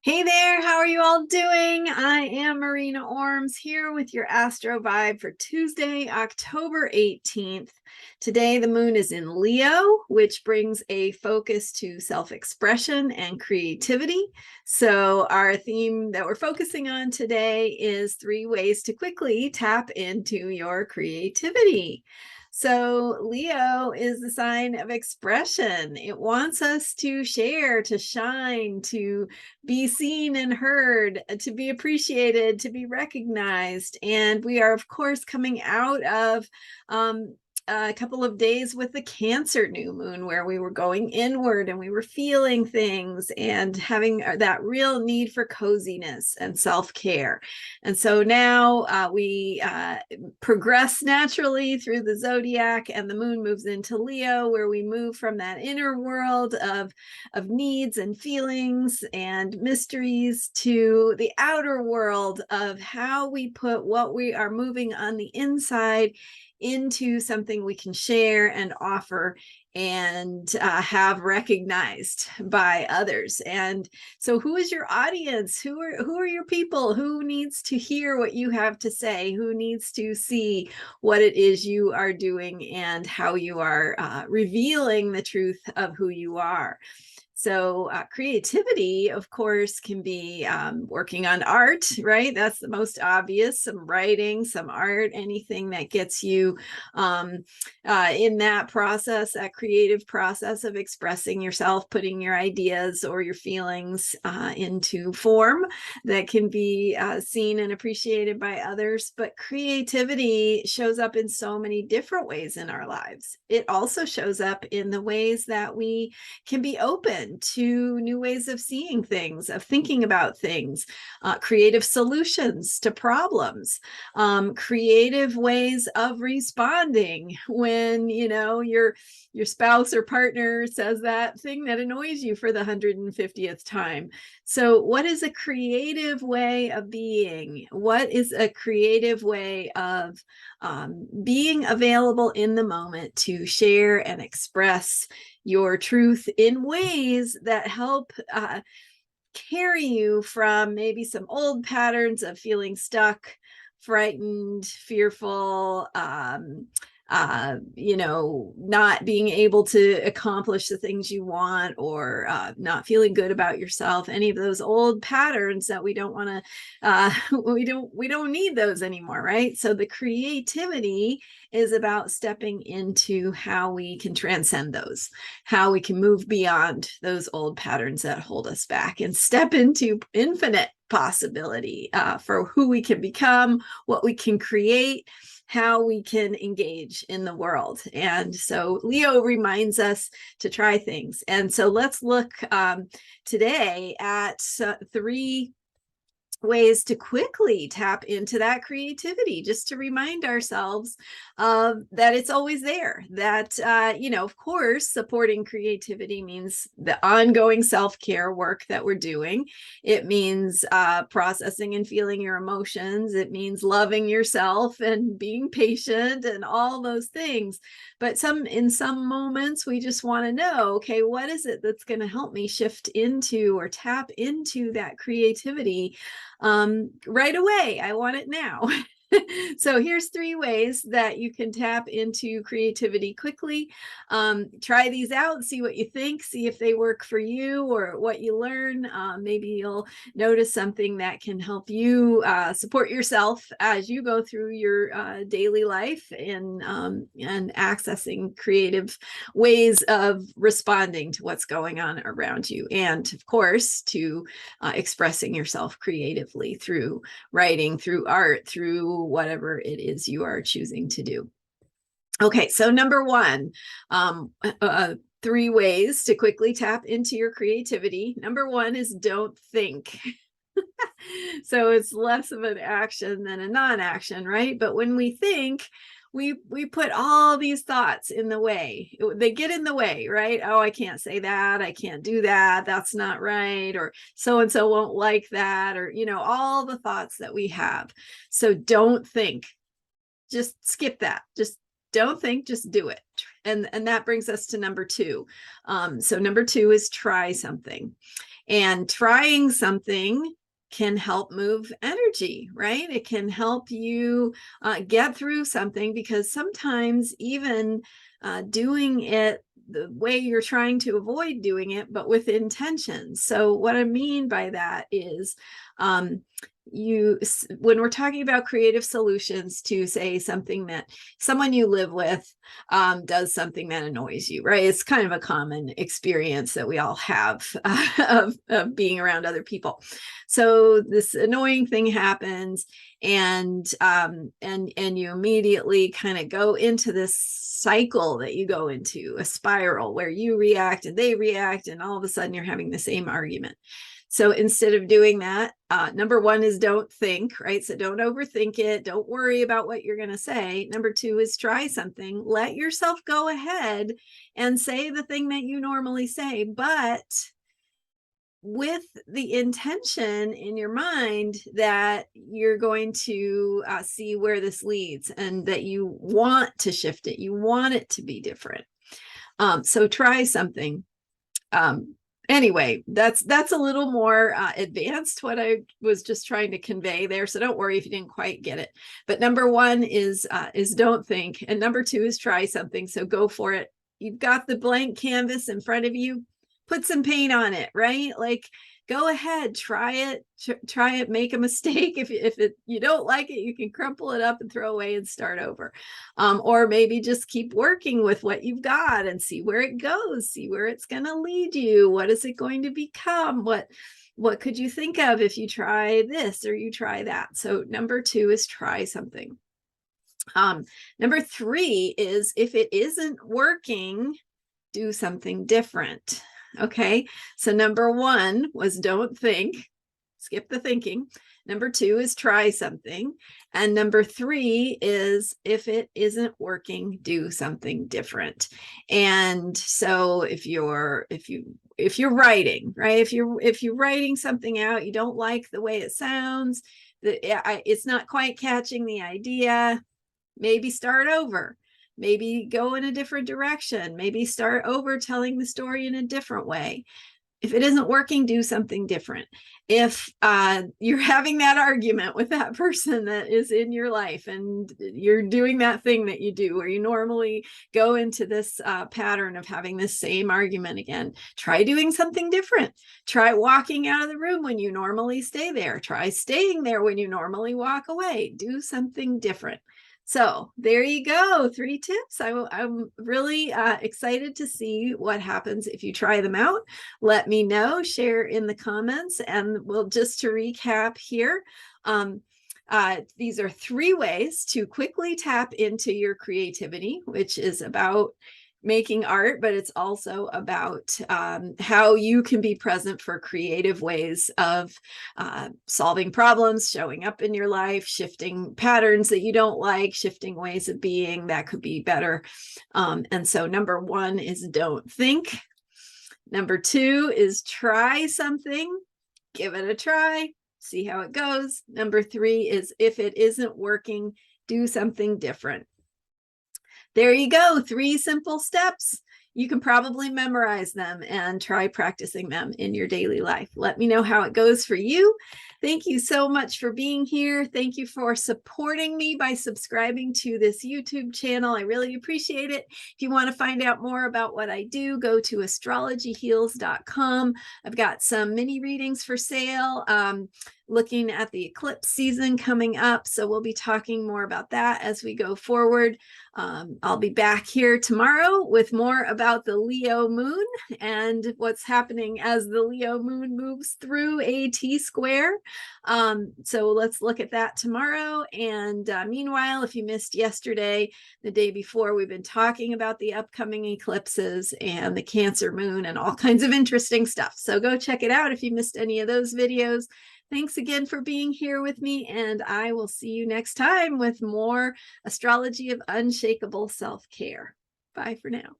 Hey there, how are you all doing? I am Marina Ormes here with your Astro vibe for Tuesday, October 18th. Today, the moon is in Leo, which brings a focus to self-expression and creativity. So our theme that we're focusing on today is 3 ways to quickly tap into your creativity. So Leo is the sign of expression. It wants us to share, to shine, to be seen and heard, to be appreciated, to be recognized. And we are, of course, coming out of a couple of days with the Cancer new moon, where we were going inward and we were feeling things and having that real need for coziness and self-care. And so now we progress naturally through the zodiac, and the moon moves into Leo, where we move from that inner world of needs and feelings and mysteries to the outer world of how we put what we are moving on the inside into something we can share and offer and have recognized by others. And so who is your audience? Who are your people? Who needs to hear what you have to say? Who needs to see what it is you are doing and how you are revealing the truth of who you are? So creativity, of course, can be working on art, right? That's the most obvious. Some writing, some art, anything that gets you in that process, that creative process of expressing yourself, putting your ideas or your feelings into form that can be seen and appreciated by others. But creativity shows up in so many different ways in our lives. It also shows up in the ways that we can be open to new ways of seeing things, of thinking about things, creative solutions to problems, creative ways of responding when, you know, your spouse or partner says that thing that annoys you for the 150th time. So what is a creative way of being? What is a creative way of being available in the moment to share and express your truth in ways that help carry you from maybe some old patterns of feeling stuck, frightened, fearful, not being able to accomplish the things you want, or not feeling good about yourself. Any of those old patterns that we don't want to, we don't need those anymore, right? So the creativity is about stepping into how we can transcend those, how we can move beyond those old patterns that hold us back and step into infinite possibility for who we can become, what we can create, how we can engage in the world. And so Leo reminds us to try things. And so let's look today at 3 ways to quickly tap into that creativity, just to remind ourselves that it's always there, that of course, supporting creativity means the ongoing self-care work that we're doing. It means processing and feeling your emotions. It means loving yourself and being patient and all those things. But in some moments, we just want to know, okay, what is it that's going to help me shift into or tap into that creativity right away? I want it now. So here's 3 ways that you can tap into creativity quickly. Try these out, see what you think, see if they work for you or what you learn. Maybe you'll notice something that can help you support yourself as you go through your daily life and accessing creative ways of responding to what's going on around you. And of course, to expressing yourself creatively through writing, through art, through whatever it is you are choosing to do. Okay, so number 1, 3 ways to quickly tap into your creativity. Number 1 is don't think. So it's less of an action than a non-action, right? But when we think, we put all these thoughts in the way. They get in the way, right? Oh, I can't say that. I can't do that. That's not right. Or so-and-so won't like that. Or, all the thoughts that we have. So don't think. Just skip that. Just don't think, just do it. and that brings us to number 2. So number 2 is try something. And trying something can help move energy, right? It can help you get through something, because sometimes even doing it the way you're trying to avoid doing it, but with intention. So what I mean by that is when we're talking about creative solutions to, say, something that someone you live with does something that annoys you, right? It's kind of a common experience that we all have of being around other people. So this annoying thing happens, and you immediately kind of go into this cycle that you go into, a spiral where you react and they react, and all of a sudden you're having the same argument. So instead of doing that, number 1 is don't think, right? So don't overthink it. Don't worry about what you're going to say. Number 2 is try something. Let yourself go ahead and say the thing that you normally say, but with the intention in your mind that you're going to see where this leads, and that you want to shift it. You want it to be different. So try something. Anyway, that's a little more advanced, what I was just trying to convey there. So don't worry if you didn't quite get it. But number 1 is don't think, and number 2 is try something. So go for it. You've got the blank canvas in front of you. Put some paint on it, right? Like, go ahead, try it, make a mistake. If you don't like it, you can crumple it up and throw away and start over. Or maybe just keep working with what you've got and see where it goes, see where it's going to lead you. What is it going to become? What could you think of if you try this or you try that? So number 2 is try something. Number 3 is, if it isn't working, do something different. Okay, so number 1 was don't think, skip the thinking. Number 2 is try something. And number 3 is, if it isn't working, do something different. And so if you're writing, right? If you're writing something out, you don't like the way it sounds, it's not quite catching the idea, maybe start over. Maybe go in a different direction. Maybe start over telling the story in a different way. If it isn't working, do something different. If you're having that argument with that person that is in your life, and you're doing that thing that you do where you normally go into this pattern of having this same argument again, try doing something different. Try walking out of the room when you normally stay there. Try staying there when you normally walk away. Do something different. So there you go, 3 tips. I'm really excited to see what happens if you try them out. Let me know, share in the comments, and we'll just to recap here. These are 3 ways to quickly tap into your creativity, which is about making art, but it's also about how you can be present for creative ways of solving problems, showing up in your life, shifting patterns that you don't like, shifting ways of being that could be better. And so number 1 is don't think. Number 2 is try something, give it a try, see how it goes. Number 3 is, if it isn't working, do something different. There you go, 3 simple steps. You can probably memorize them and try practicing them in your daily life. Let me know how it goes for you. Thank you so much for being here. Thank you for supporting me by subscribing to this YouTube channel. I really appreciate it. If you want to find out more about what I do, go to astrologyheals.com. I've got some mini readings for sale, looking at the eclipse season coming up. So we'll be talking more about that as we go forward. I'll be back here tomorrow with more about the Leo moon and what's happening as the Leo moon moves through a T-square. So let's look at that tomorrow. And meanwhile, if you missed yesterday, the day before, we've been talking about the upcoming eclipses and the Cancer moon and all kinds of interesting stuff. So go check it out if you missed any of those videos. Thanks again for being here with me, and I will see you next time with more Astrology of Unshakable Self-Care. Bye for now.